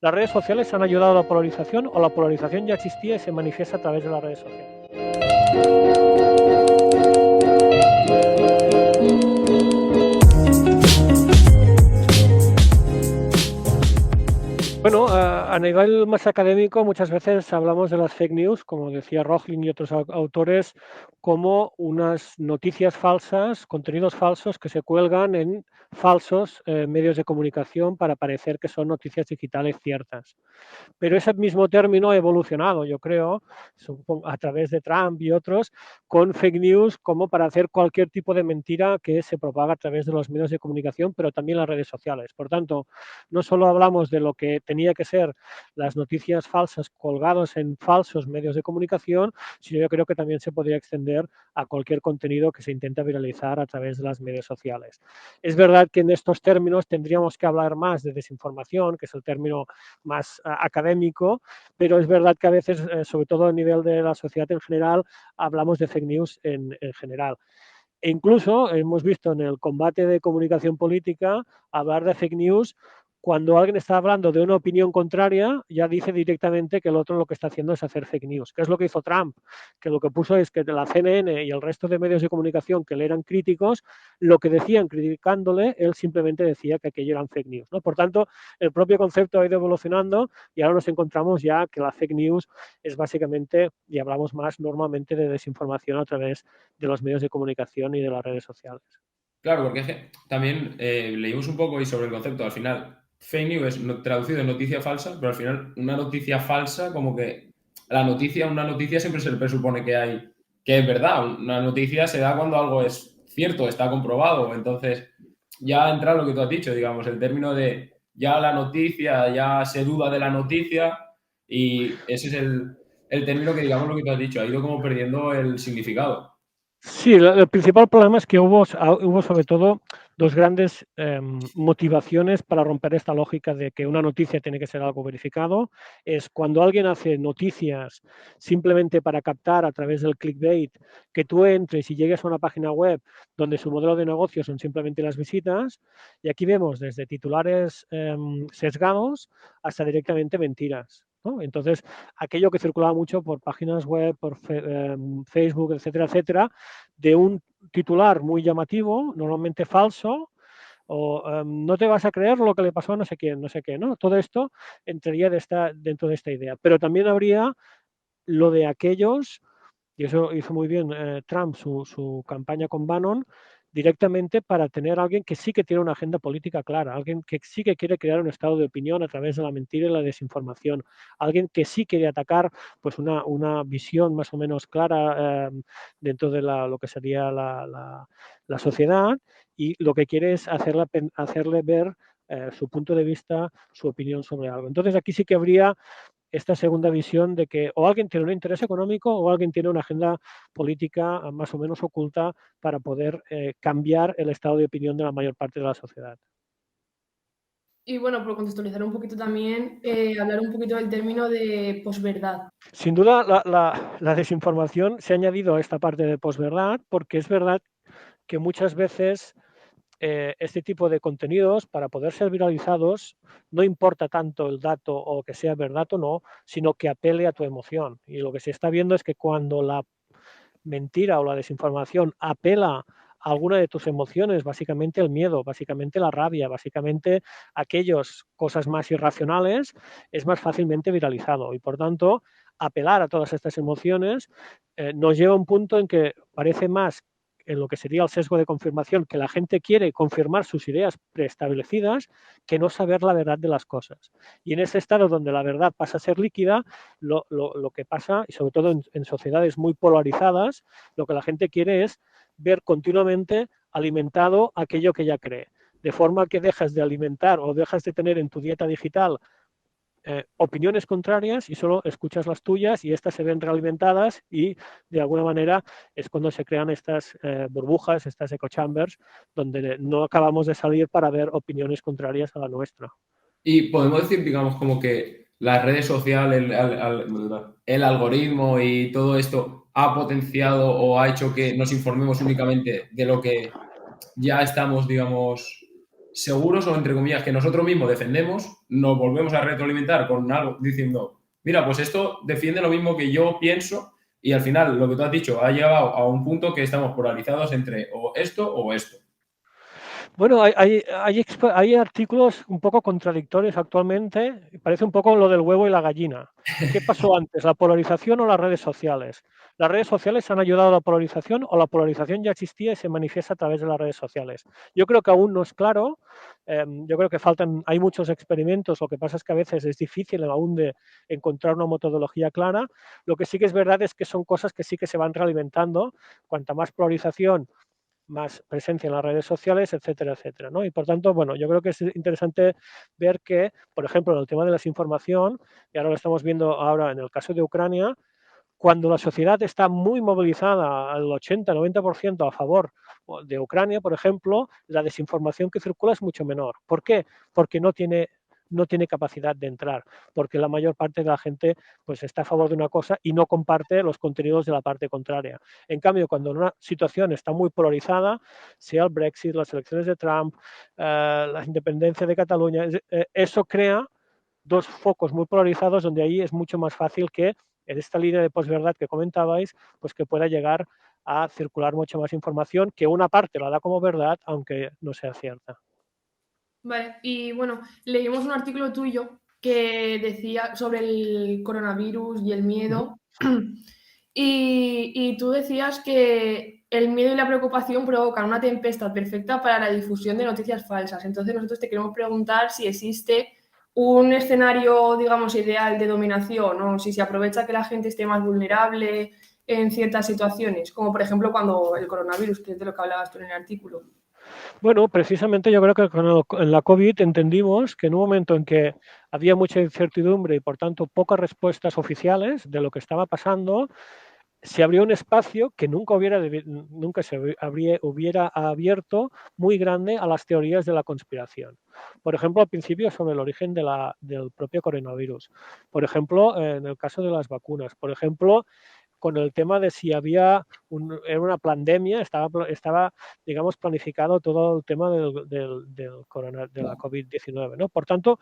¿Las redes sociales han ayudado a la polarización o la polarización ya existía y se manifiesta a través de las redes sociales? Bueno, a nivel más académico, muchas veces hablamos de las fake news, como decía Rochlin y otros autores, como unas noticias falsas, contenidos falsos que se cuelgan en falsos medios de comunicación para parecer que son noticias digitales ciertas. Pero ese mismo término ha evolucionado, yo creo, a través de Trump y otros, con fake news como para hacer cualquier tipo de mentira que se propaga a través de los medios de comunicación, pero también las redes sociales. Por tanto, no solo hablamos de lo que tenía que ser las noticias falsas colgados en falsos medios de comunicación, sino yo creo que también se podría extender a cualquier contenido que se intenta viralizar a través de las redes sociales. Es verdad que en estos términos tendríamos que hablar más de desinformación, que es el término más académico, pero es verdad que a veces, sobre todo a nivel de la sociedad en general, hablamos de fake news en general. E incluso hemos visto en el combate de comunicación política hablar de fake news cuando alguien está hablando de una opinión contraria, ya dice directamente que el otro lo que está haciendo es hacer fake news, que es lo que hizo Trump, que lo que puso es que la CNN y el resto de medios de comunicación que le eran críticos, lo que decían criticándole, él simplemente decía que aquello eran fake news, ¿no? Por tanto, el propio concepto ha ido evolucionando y ahora nos encontramos ya que la fake news es básicamente, y hablamos más normalmente de desinformación a través de los medios de comunicación y de las redes sociales. Claro, porque es que también leímos un poco y sobre el concepto. Al final, fake news es traducido en noticia falsa, pero al final una noticia falsa, como que una noticia siempre se le presupone que es verdad. Una noticia se da cuando algo es cierto, está comprobado. Entonces, ya entra lo que tú has dicho, digamos, el término de ya la noticia, ya se duda de la noticia, y ese es el término que, digamos, lo que tú has dicho, ha ido como perdiendo el significado. Sí, el principal problema es que hubo sobre todo dos grandes motivaciones para romper esta lógica de que una noticia tiene que ser algo verificado. Es cuando alguien hace noticias simplemente para captar a través del clickbait que tú entres y llegues a una página web donde su modelo de negocio son simplemente las visitas. Y aquí vemos desde titulares sesgados hasta directamente mentiras, ¿no? Entonces, aquello que circulaba mucho por páginas web, por Facebook, etcétera, etcétera, de un titular muy llamativo, normalmente falso, o no te vas a creer lo que le pasó a no sé quién, no sé qué, ¿no? Todo esto entraría dentro de esta idea. Pero también habría lo de aquellos, y eso hizo muy bien Trump, su campaña con Bannon, directamente para tener a alguien que sí que tiene una agenda política clara, alguien que sí que quiere crear un estado de opinión a través de la mentira y la desinformación, alguien que sí quiere atacar pues una visión más o menos clara dentro de lo que sería la sociedad, y lo que quiere es hacerle ver su punto de vista, su opinión sobre algo. Entonces aquí sí que habría esta segunda visión de que o alguien tiene un interés económico o alguien tiene una agenda política más o menos oculta para poder cambiar el estado de opinión de la mayor parte de la sociedad. Y bueno, por contextualizar un poquito también, hablar un poquito del término de posverdad. Sin duda, la desinformación se ha añadido a esta parte de posverdad porque es verdad que muchas veces este tipo de contenidos, para poder ser viralizados, no importa tanto el dato o que sea verdad o no, sino que apele a tu emoción. Y lo que se está viendo es que cuando la mentira o la desinformación apela a alguna de tus emociones, básicamente el miedo, básicamente la rabia, básicamente aquellas cosas más irracionales, es más fácilmente viralizado. Y por tanto, apelar a todas estas emociones nos lleva a un punto en que parece más en lo que sería el sesgo de confirmación, que la gente quiere confirmar sus ideas preestablecidas que no saber la verdad de las cosas. Y en ese estado donde la verdad pasa a ser líquida, lo que pasa, y sobre todo en sociedades muy polarizadas, lo que la gente quiere es ver continuamente alimentado aquello que ya cree. De forma que dejas de alimentar o dejas de tener en tu dieta digital opiniones contrarias y solo escuchas las tuyas y estas se ven realimentadas y de alguna manera es cuando se crean estas burbujas, estas echo chambers, donde no acabamos de salir para ver opiniones contrarias a la nuestra. Y podemos decir, digamos, como que las redes sociales, el algoritmo y todo esto ha potenciado o ha hecho que nos informemos únicamente de lo que ya estamos, digamos. seguros o, entre comillas, que nosotros mismos defendemos, nos volvemos a retroalimentar con algo diciendo, mira, pues esto defiende lo mismo que yo pienso y al final, lo que tú has dicho, ha llegado a un punto que estamos polarizados entre o esto o esto. Bueno, hay artículos un poco contradictorios actualmente. Parece un poco lo del huevo y la gallina. ¿Qué pasó antes, la polarización o las redes sociales? ¿Las redes sociales han ayudado a la polarización o la polarización ya existía y se manifiesta a través de las redes sociales? Yo creo que aún no es claro. Yo creo que hay muchos experimentos. Lo que pasa es que a veces es difícil aún de encontrar una metodología clara. Lo que sí que es verdad es que son cosas que sí que se van realimentando. Cuanta más polarización, más presencia en las redes sociales, etcétera, etcétera, ¿no? Y por tanto, bueno, yo creo que es interesante ver que, por ejemplo, en el tema de la desinformación, y ahora lo estamos viendo ahora en el caso de Ucrania, cuando la sociedad está muy movilizada al 80-90% a favor de Ucrania, por ejemplo, la desinformación que circula es mucho menor. ¿Por qué? Porque no tiene capacidad de entrar, porque la mayor parte de la gente pues está a favor de una cosa y no comparte los contenidos de la parte contraria. En cambio, cuando una situación está muy polarizada, sea el Brexit, las elecciones de Trump, la independencia de Cataluña, eso crea dos focos muy polarizados donde ahí es mucho más fácil que en esta línea de posverdad que comentabais, pues que pueda llegar a circular mucha más información que una parte la da como verdad, aunque no sea cierta. Vale, y bueno, leímos un artículo tuyo que decía sobre el coronavirus y el miedo. Y tú decías que el miedo y la preocupación provocan una tempestad perfecta para la difusión de noticias falsas. Entonces nosotros te queremos preguntar si existe un escenario, digamos, ideal de dominación, o si se aprovecha que la gente esté más vulnerable en ciertas situaciones, como por ejemplo cuando el coronavirus, que es de lo que hablabas tú en el artículo. Bueno, precisamente yo creo que en la COVID entendimos que en un momento en que había mucha incertidumbre y por tanto pocas respuestas oficiales de lo que estaba pasando, se abrió un espacio que nunca se hubiera abierto muy grande a las teorías de la conspiración. Por ejemplo, al principio sobre el origen del propio coronavirus. Por ejemplo, en el caso de las vacunas. Por ejemplo, con el tema de si era una pandemia, estaba, digamos, planificado todo el tema de la COVID-19, ¿no? Por tanto,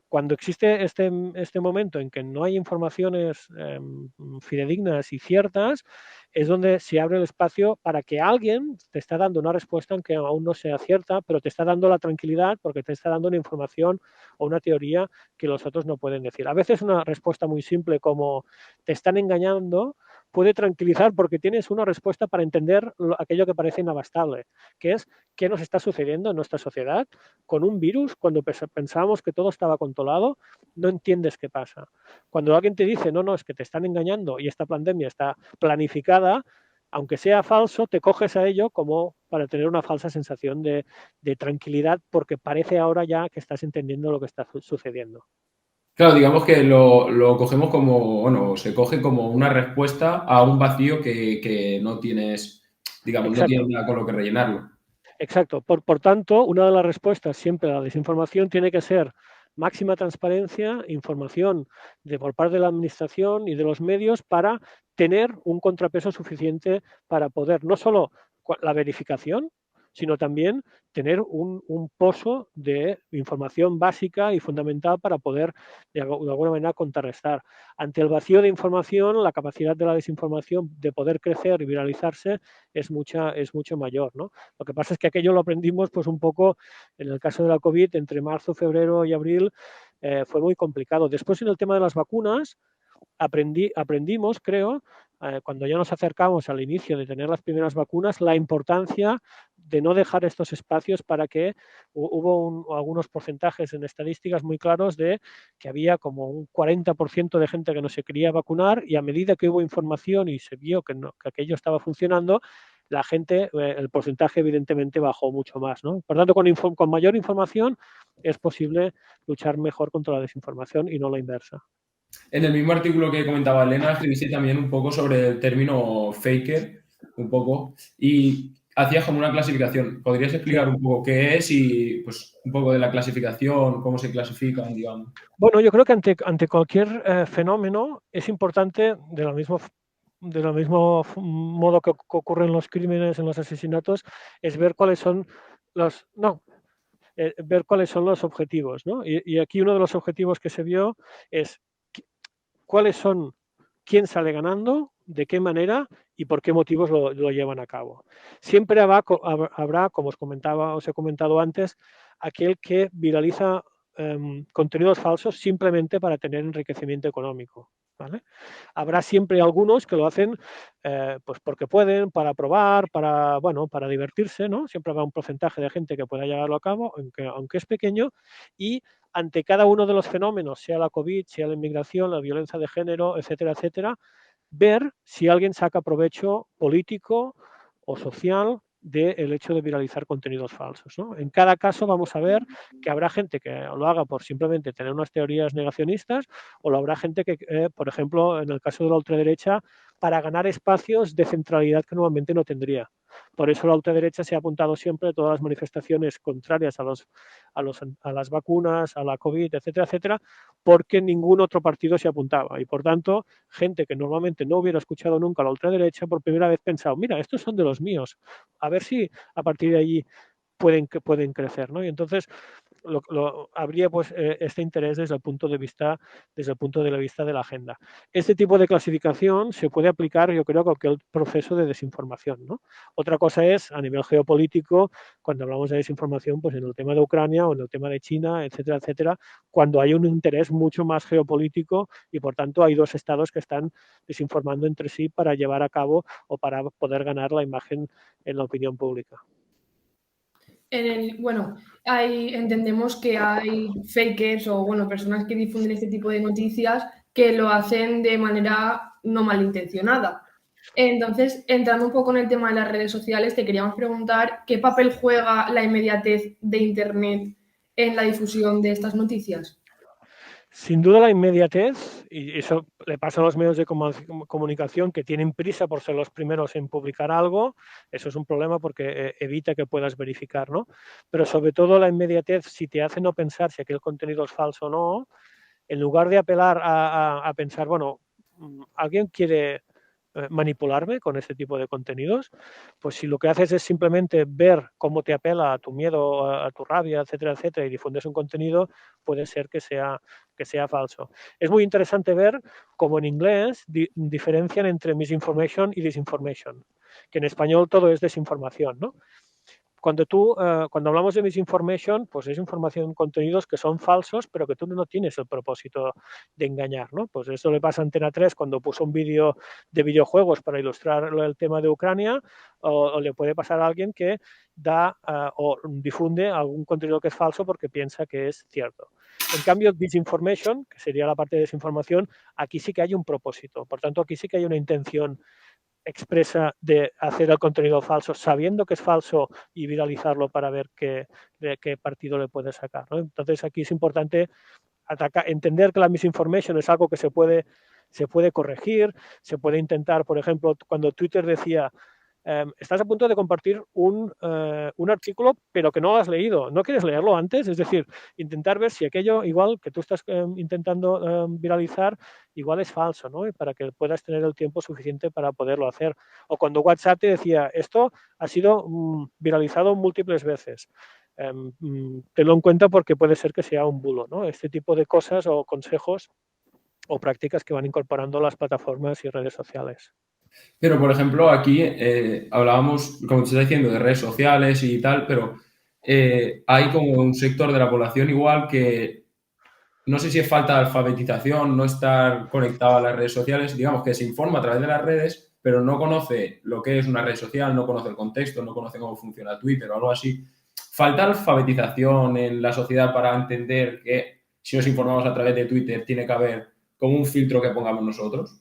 cuando existe este momento en que no hay informaciones fidedignas y ciertas, es donde se abre el espacio para que alguien te está dando una respuesta aunque aún no sea cierta, pero te está dando la tranquilidad porque te está dando una información o una teoría que los otros no pueden decir. A veces una respuesta muy simple como te están engañando puede tranquilizar porque tienes una respuesta para entender aquello que parece inabastable, que es qué nos está sucediendo en nuestra sociedad con un virus cuando pensábamos que todo estaba controlado, no entiendes qué pasa. Cuando alguien te dice, no, es que te están engañando y esta pandemia está planificada, aunque sea falso, te coges a ello como para tener una falsa sensación de tranquilidad porque parece ahora ya que estás entendiendo lo que está sucediendo. Claro, digamos que lo cogemos como, bueno, se coge como una respuesta a un vacío que no tienes, digamos, no tienes nada con lo que rellenarlo. Exacto. Por tanto, una de las respuestas siempre a la desinformación tiene que ser máxima transparencia, información por parte de la administración y de los medios para tener un contrapeso suficiente para poder no solo la verificación, sino también tener un pozo de información básica y fundamental para poder de alguna manera contrarrestar. Ante el vacío de información, la capacidad de la desinformación de poder crecer y viralizarse es mucho mayor, ¿no? Lo que pasa es que aquello lo aprendimos pues un poco en el caso de la COVID entre marzo, febrero y abril, fue muy complicado. Después en el tema de las vacunas aprendimos, creo, cuando ya nos acercamos al inicio de tener las primeras vacunas, la importancia de no dejar estos espacios para que hubo algunos porcentajes en estadísticas muy claros de que había como un 40% de gente que no se quería vacunar y a medida que hubo información y se vio que aquello estaba funcionando, la gente, el porcentaje evidentemente bajó mucho más, ¿no? Por tanto, con mayor información es posible luchar mejor contra la desinformación y no la inversa. En el mismo artículo que comentaba Elena, escribiste también un poco sobre el término faker, un poco, y hacías como una clasificación. ¿Podrías explicar un poco qué es y pues un poco de la clasificación, cómo se clasifican, digamos? Bueno, yo creo que ante cualquier fenómeno es importante, de lo mismo modo que ocurren los crímenes, en los asesinatos, es ver cuáles son los... No, ver cuáles son los objetivos, ¿no? Y aquí uno de los objetivos que se vio es cuáles son, quién sale ganando, de qué manera y por qué motivos lo llevan a cabo. Siempre habrá, como os he comentado antes, aquel que viraliza contenidos falsos simplemente para tener enriquecimiento económico, ¿vale? Habrá siempre algunos que lo hacen pues porque pueden, para probar, para divertirse, ¿no? Siempre habrá un porcentaje de gente que pueda llevarlo a cabo, aunque es pequeño, y ante cada uno de los fenómenos, sea la COVID, sea la inmigración, la violencia de género, etcétera, etcétera, ver si alguien saca provecho político o social del hecho de viralizar contenidos falsos, ¿no? En cada caso vamos a ver que habrá gente que lo haga por simplemente tener unas teorías negacionistas, o lo habrá gente que, por ejemplo, en el caso de la ultraderecha, para ganar espacios de centralidad que normalmente no tendría. Por eso la ultraderecha se ha apuntado siempre a todas las manifestaciones contrarias a las vacunas, a la COVID, etcétera, etcétera, porque ningún otro partido se apuntaba. Y por tanto, gente que normalmente no hubiera escuchado nunca a la ultraderecha, por primera vez pensado, mira, estos son de los míos, a ver si a partir de allí pueden crecer, ¿no? Y entonces habría pues este interés desde el punto de vista de la agenda. Este tipo de clasificación se puede aplicar, yo creo, a cualquier proceso de desinformación, ¿no? Otra cosa es a nivel geopolítico, cuando hablamos de desinformación, pues en el tema de Ucrania o en el tema de China, etcétera, etcétera, cuando hay un interés mucho más geopolítico y por tanto hay dos estados que están desinformando entre sí para llevar a cabo o para poder ganar la imagen en la opinión pública. Bueno, entendemos que hay fakers o personas que difunden este tipo de noticias que lo hacen de manera no malintencionada. Entonces, entrando un poco en el tema de las redes sociales, te queríamos preguntar qué papel juega la inmediatez de Internet en la difusión de estas noticias. Sin duda la inmediatez, y eso le pasa a los medios de comunicación que tienen prisa por ser los primeros en publicar algo, eso es un problema porque evita que puedas verificar, ¿no? Pero sobre todo la inmediatez, si te hace no pensar si aquel contenido es falso o no, en lugar de apelar a pensar, bueno, alguien quiere manipularme con este tipo de contenidos, pues si lo que haces es simplemente ver cómo te apela a tu miedo, a tu rabia, etcétera, etcétera, y difundes un contenido, puede ser que sea falso. Es muy interesante ver cómo en inglés diferencian entre misinformation y disinformation, que en español todo es desinformación, ¿no? Cuando hablamos de misinformation, pues es información, contenidos que son falsos, pero que tú no tienes el propósito de engañar, ¿no? Pues eso le pasa a Antena 3 cuando puso un vídeo de videojuegos para ilustrar el tema de Ucrania, o le puede pasar a alguien que da o difunde algún contenido que es falso porque piensa que es cierto. En cambio, disinformation, que sería la parte de desinformación, aquí sí que hay un propósito. Por tanto, aquí sí que hay una intención expresa de hacer el contenido falso sabiendo que es falso y viralizarlo para ver de qué partido le puede sacar, ¿no? Entonces aquí es importante entender que la misinformation es algo que se puede corregir, se puede intentar, por ejemplo, cuando Twitter decía estás a punto de compartir un artículo, pero que no lo has leído. ¿No quieres leerlo antes? Es decir, intentar ver si aquello igual que tú estás intentando viralizar, igual es falso, ¿no? Y para que puedas tener el tiempo suficiente para poderlo hacer. O cuando WhatsApp te decía, esto ha sido viralizado múltiples veces. Tenlo en cuenta porque puede ser que sea un bulo, ¿no? Este tipo de cosas o consejos o prácticas que van incorporando las plataformas y redes sociales. Pero, por ejemplo, aquí hablábamos, como te está diciendo, de redes sociales y tal, pero hay como un sector de la población igual que no sé si es falta de alfabetización, no estar conectado a las redes sociales, digamos que se informa a través de las redes, pero no conoce lo que es una red social, no conoce el contexto, no conoce cómo funciona Twitter o algo así. ¿Falta alfabetización en la sociedad para entender que si nos informamos a través de Twitter tiene que haber como un filtro que pongamos nosotros?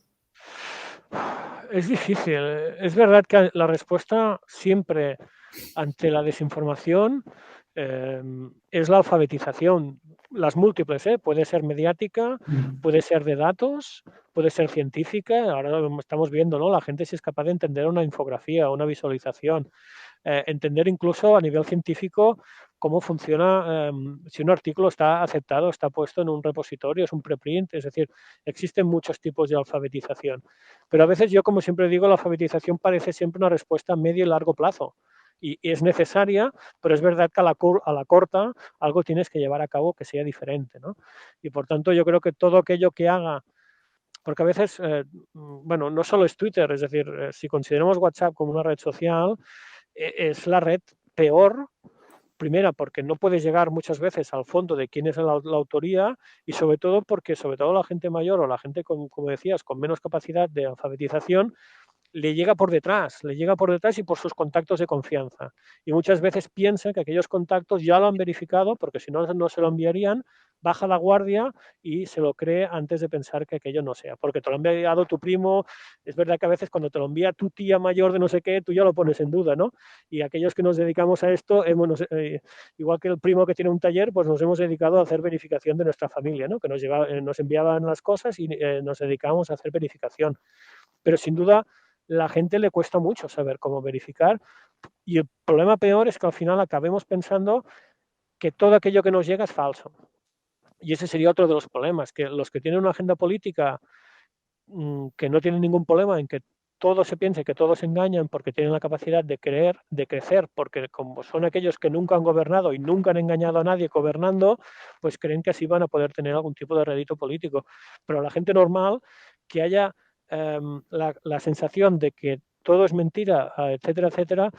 Es difícil. Es verdad que la respuesta siempre ante la desinformación es la alfabetización. Las múltiples, puede ser mediática, puede ser de datos, puede ser científica. Ahora lo estamos viendo, ¿no? La gente si es capaz de entender una infografía, una visualización, entender incluso a nivel científico cómo funciona, si un artículo está aceptado, está puesto en un repositorio, es un preprint, es decir, existen muchos tipos de alfabetización. Pero a veces yo, como siempre digo, la alfabetización parece siempre una respuesta a medio y largo plazo. y es necesaria, pero es verdad que a la corta algo tienes que llevar a cabo que sea diferente, ¿no? Y por tanto yo creo que todo aquello que haga, porque a veces, bueno, no solo es Twitter, es decir, si consideramos WhatsApp como una red social, es la red peor. Primera, porque no puedes llegar muchas veces al fondo de quién es la autoría, y sobre todo porque sobre todo la gente mayor o la gente, como decías, con menos capacidad de alfabetización, le llega por detrás y por sus contactos de confianza. Y muchas veces piensa que aquellos contactos ya lo han verificado, porque si no, no se lo enviarían, baja la guardia y se lo cree antes de pensar que aquello no sea. Porque te lo ha enviado tu primo, es verdad que a veces cuando te lo envía tu tía mayor de no sé qué, tú ya lo pones en duda, ¿no? Y aquellos que nos dedicamos a esto, igual que el primo que tiene un taller, pues nos hemos dedicado a hacer verificación de nuestra familia, ¿no? Que nos enviaban las cosas y nos dedicamos a hacer verificación. Pero sin duda, la gente le cuesta mucho saber cómo verificar, y el problema peor es que al final acabemos pensando que todo aquello que nos llega es falso. Y ese sería otro de los problemas, que los que tienen una agenda política que no tienen ningún problema en que todo se piense, que todos engañan porque tienen la capacidad de crecer, porque como son aquellos que nunca han gobernado y nunca han engañado a nadie gobernando, pues creen que así van a poder tener algún tipo de rédito político. Pero la gente normal, que haya la sensación de que todo es mentira, etcétera, etcétera,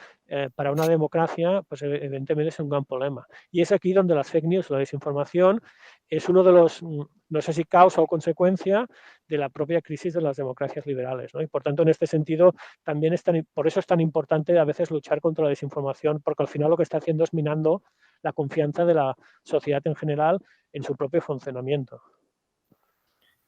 para una democracia, pues evidentemente es un gran problema. Y es aquí donde las fake news, la desinformación, es uno de los, no sé si causa o consecuencia de la propia crisis de las democracias liberales, ¿no? Y por tanto, en este sentido, también por eso es tan importante a veces luchar contra la desinformación, porque al final lo que está haciendo es minando la confianza de la sociedad en general en su propio funcionamiento.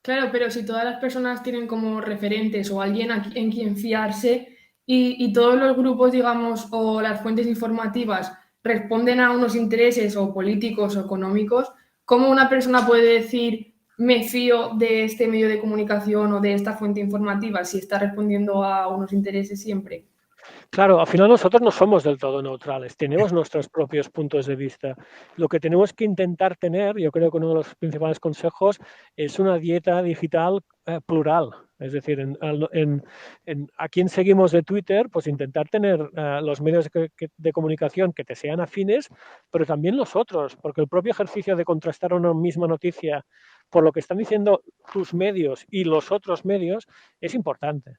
Claro, pero si todas las personas tienen como referentes o alguien en quien fiarse y todos los grupos, digamos, o las fuentes informativas responden a unos intereses o políticos o económicos, ¿cómo una persona puede decir me fío de este medio de comunicación o de esta fuente informativa si está respondiendo a unos intereses siempre? Claro, al final nosotros no somos del todo neutrales, tenemos nuestros propios puntos de vista. Lo que tenemos que intentar tener, yo creo que uno de los principales consejos es una dieta digital plural. Es decir, a quien seguimos de Twitter, pues intentar tener los medios de comunicación que te sean afines, pero también los otros, porque el propio ejercicio de contrastar una misma noticia por lo que están diciendo tus medios y los otros medios es importante.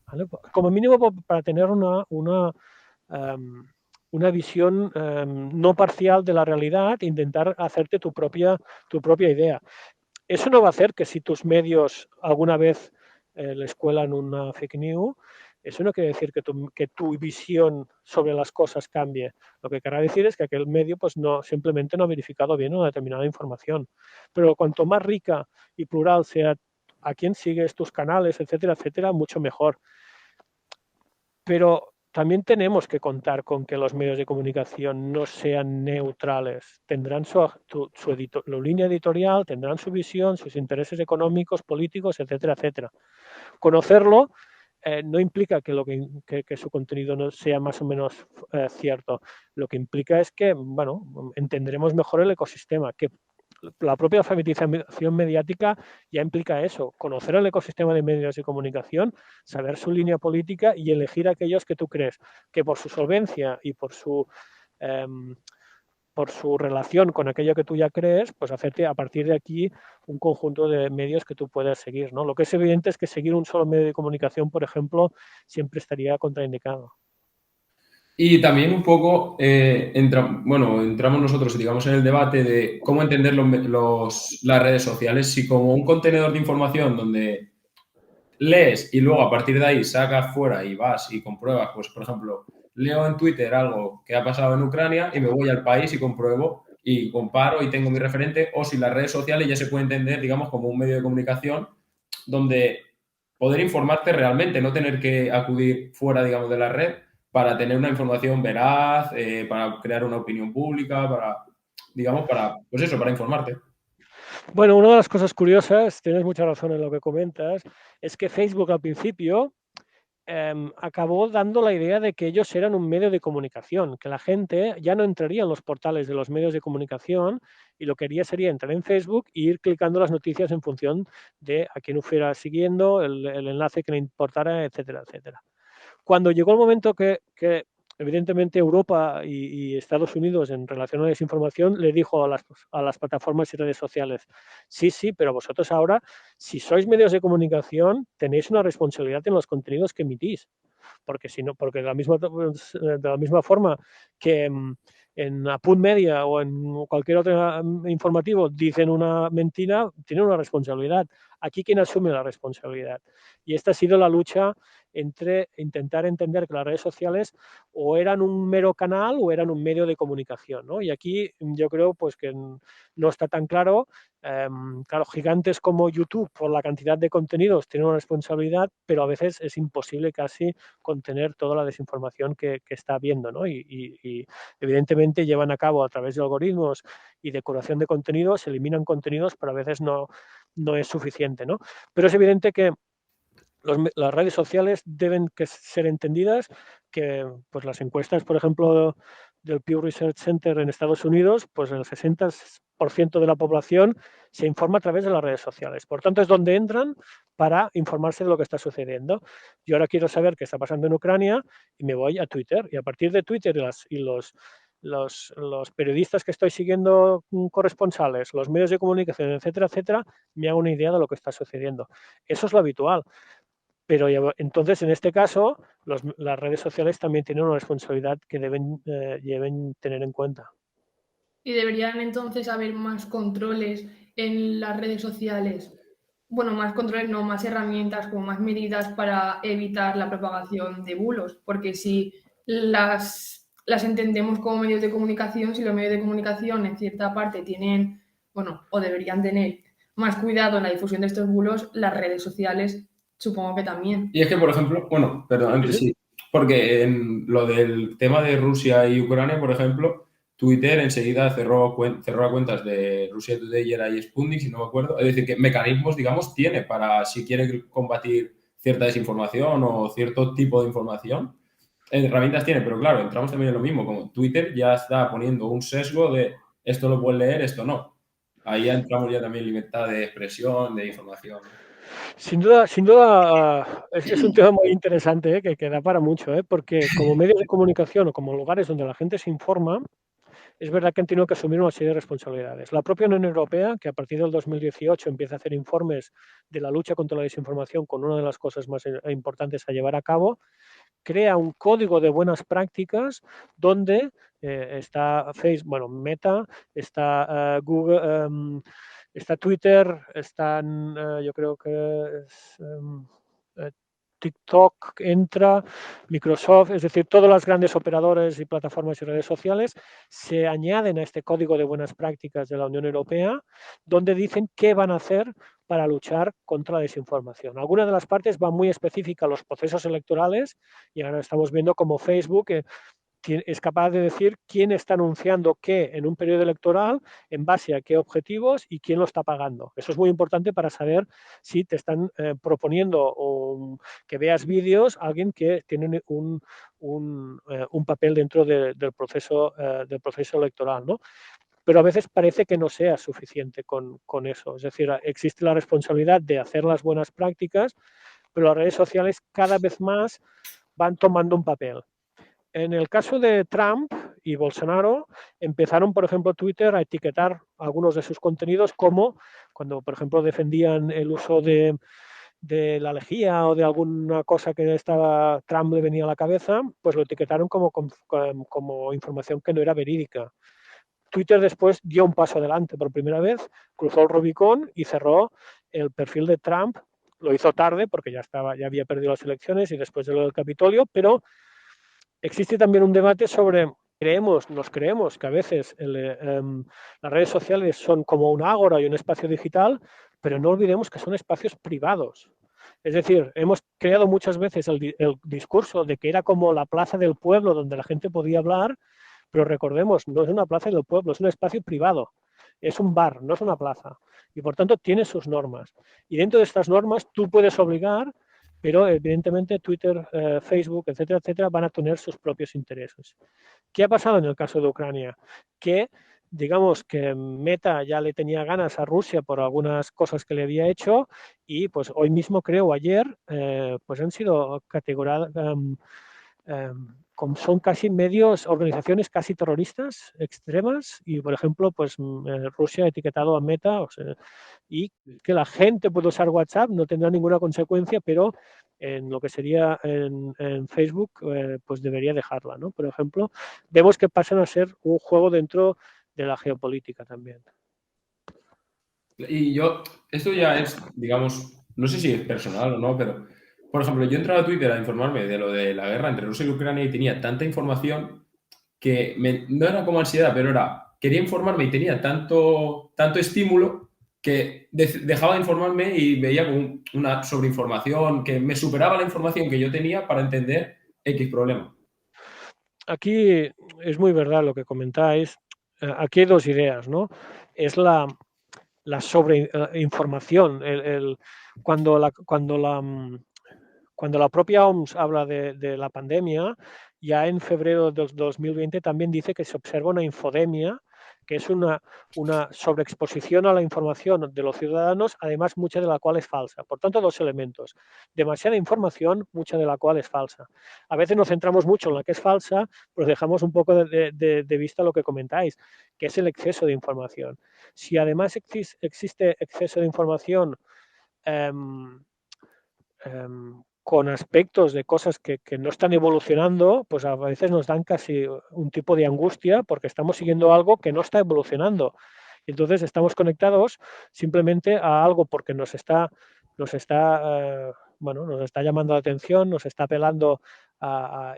¿Vale? Como mínimo para tener una visión no parcial de la realidad e intentar hacerte tu propia idea. Eso no va a hacer que si tus medios alguna vez les cuelan una fake news, eso no quiere decir que tu visión sobre las cosas cambie. Lo que querrá decir es que aquel medio pues simplemente no ha verificado bien una determinada información. Pero cuanto más rica y plural sea a quién sigues, tus canales, etcétera, etcétera, mucho mejor. Pero también tenemos que contar con que los medios de comunicación no sean neutrales. Tendrán su línea editorial, tendrán su visión, sus intereses económicos, políticos, etcétera, etcétera. Conocerlo no implica que su contenido no sea más o menos cierto. Lo que implica es que, bueno, entenderemos mejor el ecosistema, que la propia alfabetización mediática ya implica eso, conocer el ecosistema de medios de comunicación, saber su línea política y elegir aquellos que tú crees que por su solvencia y por su relación con aquello que tú ya crees, pues hacerte a partir de aquí un conjunto de medios que tú puedas seguir, ¿no? Lo que es evidente es que seguir un solo medio de comunicación, por ejemplo, siempre estaría contraindicado. Y también un poco entramos nosotros, digamos, en el debate de cómo entender las redes sociales, si como un contenedor de información donde lees y luego a partir de ahí sacas fuera y vas y compruebas, pues por ejemplo, leo en Twitter algo que ha pasado en Ucrania y me voy al país y compruebo y comparo y tengo mi referente, o si las redes sociales ya se puede entender, digamos, como un medio de comunicación donde poder informarte realmente, no tener que acudir fuera, digamos, de la red para tener una información veraz, para crear una opinión pública, pues eso, para informarte. Bueno, una de las cosas curiosas, tienes mucha razón en lo que comentas, es que Facebook al principio acabó dando la idea de que ellos eran un medio de comunicación, que la gente ya no entraría en los portales de los medios de comunicación y lo que haría sería entrar en Facebook e ir clicando las noticias en función de a quién fuera siguiendo, el enlace que le importara, etcétera, etcétera. Cuando llegó el momento que evidentemente Europa y Estados Unidos en relación a la desinformación le dijo a las plataformas y redes sociales, sí, pero vosotros ahora, si sois medios de comunicación, tenéis una responsabilidad en los contenidos que emitís. Porque si no, porque de la misma forma que en Apunt Media o en cualquier otro informativo dicen una mentira, tienen una responsabilidad. Aquí, ¿quién asume la responsabilidad? Y esta ha sido la lucha entre intentar entender que las redes sociales o eran un mero canal o eran un medio de comunicación, ¿no? Y aquí yo creo pues que no está tan claro. Claro, gigantes como YouTube, por la cantidad de contenidos, tienen una responsabilidad, pero a veces es imposible casi contener toda la desinformación que está habiendo, ¿no? Y evidentemente llevan a cabo a través de algoritmos y de curación de contenidos, se eliminan contenidos, pero a veces no es suficiente, ¿no? Pero es evidente que las redes sociales deben ser entendidas, que pues las encuestas, por ejemplo, del Pew Research Center en Estados Unidos, pues el 60% de la población se informa a través de las redes sociales. Por tanto, es donde entran para informarse de lo que está sucediendo. Yo ahora quiero saber qué está pasando en Ucrania y me voy a Twitter. Y a partir de Twitter los periodistas que estoy siguiendo, corresponsales, los medios de comunicación, etcétera, me hago una idea de lo que está sucediendo. Eso es lo habitual. Pero entonces, en este caso, las redes sociales también tienen una responsabilidad que deben tener en cuenta. Y deberían entonces haber más controles en las redes sociales. Bueno, más controles, no, más herramientas, como más medidas para evitar la propagación de bulos. Porque si las entendemos como medios de comunicación, si los medios de comunicación en cierta parte tienen, bueno, o deberían tener más cuidado en la difusión de estos bulos, las redes sociales supongo que también. Y es que, por ejemplo, bueno, perdón, antes sí, porque en lo del tema de Rusia y Ucrania, por ejemplo, Twitter enseguida cerró cuentas de Rusia Today y Sputnik, si no me acuerdo. Es decir, que mecanismos, digamos, tiene para si quiere combatir cierta desinformación o cierto tipo de información. Herramientas tiene, pero claro, entramos también en lo mismo, como Twitter ya está poniendo un sesgo de esto lo puedes leer, esto no. Ahí ya entramos ya también en libertad de expresión, de información. Sin duda, es un tema muy interesante, que da para mucho, porque como medios de comunicación o como lugares donde la gente se informa, es verdad que han tenido que asumir una serie de responsabilidades. La propia Unión Europea, que a partir del 2018 empieza a hacer informes de la lucha contra la desinformación con una de las cosas más importantes a llevar a cabo, crea un código de buenas prácticas donde está Facebook, bueno, Meta, está Google, está Twitter, están, yo creo que es TikTok, entra, Microsoft, es decir, todos los grandes operadores y plataformas y redes sociales se añaden a este código de buenas prácticas de la Unión Europea, donde dicen qué van a hacer para luchar contra la desinformación. Algunas de las partes van muy específicas a los procesos electorales y ahora estamos viendo como Facebook es capaz de decir quién está anunciando qué en un periodo electoral, en base a qué objetivos y quién lo está pagando. Eso es muy importante para saber si te están proponiendo que veas vídeos a alguien que tiene un papel dentro del proceso electoral, ¿no? Pero a veces parece que no sea suficiente con eso. Es decir, existe la responsabilidad de hacer las buenas prácticas, pero las redes sociales cada vez más van tomando un papel. En el caso de Trump y Bolsonaro, empezaron, por ejemplo, Twitter a etiquetar algunos de sus contenidos como cuando, por ejemplo, defendían el uso de la lejía o de alguna cosa que Trump le venía a la cabeza, pues lo etiquetaron como información que no era verídica. Twitter después dio un paso adelante por primera vez, cruzó el Rubicón y cerró el perfil de Trump. Lo hizo tarde porque ya había perdido las elecciones y después de lo del Capitolio, pero existe también un debate sobre, nos creemos que a veces las redes sociales son como un ágora y un espacio digital, pero no olvidemos que son espacios privados. Es decir, hemos creado muchas veces el discurso de que era como la plaza del pueblo donde la gente podía hablar, pero recordemos, no es una plaza del pueblo, es un espacio privado. Es un bar, no es una plaza. Y por tanto tiene sus normas. Y dentro de estas normas tú puedes obligar, pero evidentemente Twitter, Facebook, etcétera, van a tener sus propios intereses. ¿Qué ha pasado en el caso de Ucrania? Que digamos que Meta ya le tenía ganas a Rusia por algunas cosas que le había hecho y pues hoy mismo creo ayer pues han sido son casi medios, organizaciones casi terroristas extremas y, por ejemplo, pues Rusia ha etiquetado a Meta, o sea, y que la gente puede usar WhatsApp, no tendrá ninguna consecuencia, pero en lo que sería en Facebook, pues debería dejarla, ¿no? Por ejemplo, vemos que pasan a ser un juego dentro de la geopolítica también. Y esto ya es, digamos, no sé si es personal o no, pero, por ejemplo, yo entraba a Twitter a informarme de lo de la guerra entre Rusia y Ucrania y tenía tanta información que no era como ansiedad, pero quería informarme y tenía tanto estímulo que dejaba de informarme y veía como una sobreinformación que me superaba la información que yo tenía para entender X problema. Aquí es muy verdad lo que comentáis. Aquí hay dos ideas, ¿no? Es la sobreinformación. Cuando la propia OMS habla de la pandemia, ya en febrero del 2020 también dice que se observa una infodemia, que es una sobreexposición a la información de los ciudadanos, además mucha de la cual es falsa. Por tanto, dos elementos. Demasiada información, mucha de la cual es falsa. A veces nos centramos mucho en la que es falsa, pero dejamos un poco de vista lo que comentáis, que es el exceso de información. Si además existe exceso de información con aspectos de cosas que no están evolucionando, pues a veces nos dan casi un tipo de angustia porque estamos siguiendo algo que no está evolucionando. Entonces estamos conectados simplemente a algo porque nos está llamando la atención, nos está apelando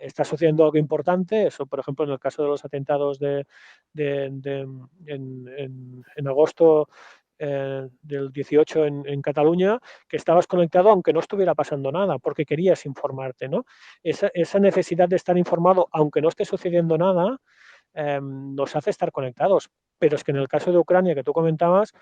está sucediendo algo importante. Eso, por ejemplo, en el caso de los atentados en agosto del 18 en Cataluña, que estabas conectado aunque no estuviera pasando nada, porque querías informarte, ¿no? Esa necesidad de estar informado, aunque no esté sucediendo nada, nos hace estar conectados. Pero es que en el caso de Ucrania que tú comentabas,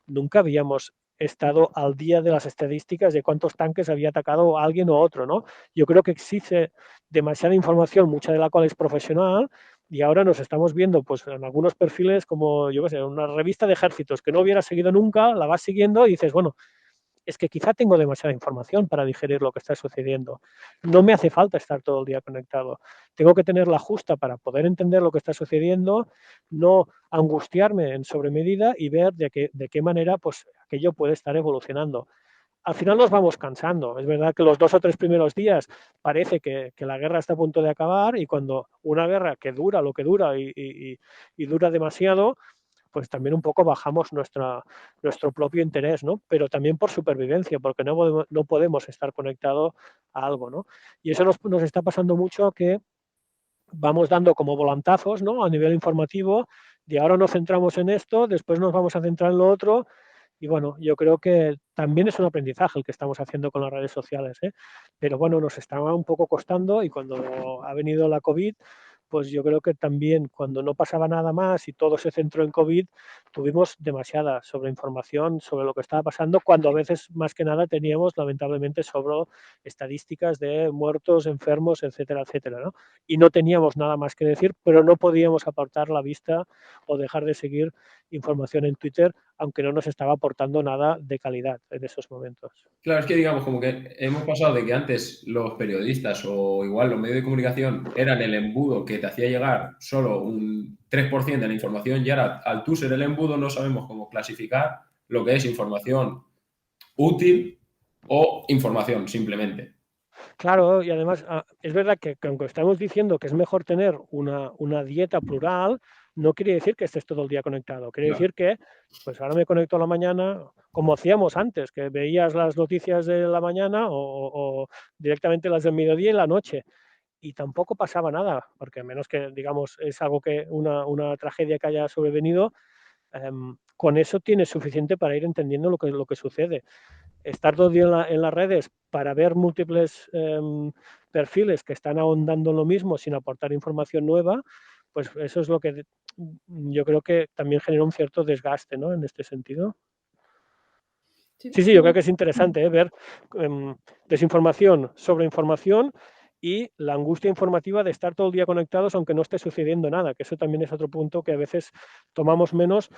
nunca habíamos estado al día de las estadísticas de cuántos tanques había atacado alguien o otro, ¿no? Yo creo que existe demasiada información, mucha de la cual es profesional, y ahora nos estamos viendo pues en algunos perfiles como, yo qué sé, una revista de ejércitos que no hubiera seguido nunca, la vas siguiendo y dices, bueno, es que quizá tengo demasiada información para digerir lo que está sucediendo. No me hace falta estar todo el día conectado. Tengo que tener la justa para poder entender lo que está sucediendo, no angustiarme en sobremedida y ver de qué manera pues, aquello puede estar evolucionando. Al final nos vamos cansando. Es verdad que los 2 o 3 primeros días parece que la guerra está a punto de acabar y cuando una guerra que dura lo que dura y dura demasiado, pues también un poco bajamos nuestro propio interés, ¿no? Pero también por supervivencia, porque no podemos estar conectados a algo, ¿no? Y eso nos está pasando mucho que vamos dando como volantazos, ¿no? A nivel informativo, y ahora nos centramos en esto, después nos vamos a centrar en lo otro, y bueno, yo creo que también es un aprendizaje el que estamos haciendo con las redes sociales, ¿eh? Pero bueno, nos estaba un poco costando y cuando ha venido la COVID, pues yo creo que también cuando no pasaba nada más y todo se centró en COVID, tuvimos demasiada sobreinformación sobre lo que estaba pasando, cuando a veces más que nada teníamos lamentablemente sobre estadísticas de muertos, enfermos, etcétera, etcétera, ¿no? Y no teníamos nada más que decir, pero no podíamos apartar la vista o dejar de seguir información en Twitter, aunque no nos estaba aportando nada de calidad en esos momentos. Claro, es que digamos, como que hemos pasado de que antes los periodistas o igual los medios de comunicación eran el embudo que te hacía llegar solo un 3% de la información y ahora al tú ser el embudo no sabemos cómo clasificar lo que es información útil o información simplemente. Claro, y además es verdad que aunque estamos diciendo que es mejor tener una dieta plural, no quiere decir que estés todo el día conectado. Quiere decir que, pues ahora me conecto a la mañana, como hacíamos antes, que veías las noticias de la mañana o directamente las del mediodía y la noche. Y tampoco pasaba nada, porque a menos que, digamos, es algo que una tragedia que haya sobrevenido, con eso tienes suficiente para ir entendiendo lo que sucede. Estar todo el día en las redes para ver múltiples perfiles que están ahondando en lo mismo sin aportar información nueva, pues eso es lo que yo creo que también genera un cierto desgaste, ¿no? En este sentido. Sí, yo creo que es interesante ver desinformación sobre información y la angustia informativa de estar todo el día conectados aunque no esté sucediendo nada, que eso también es otro punto que a veces tomamos menos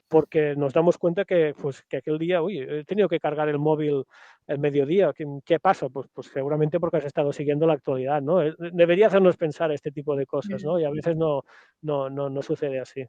porque nos damos cuenta que, pues, que aquel día, uy, he tenido que cargar el móvil el mediodía. ¿Qué pasa? Pues seguramente porque has estado siguiendo la actualidad, ¿no? Debería hacernos pensar este tipo de cosas, ¿no? Y a veces no sucede así.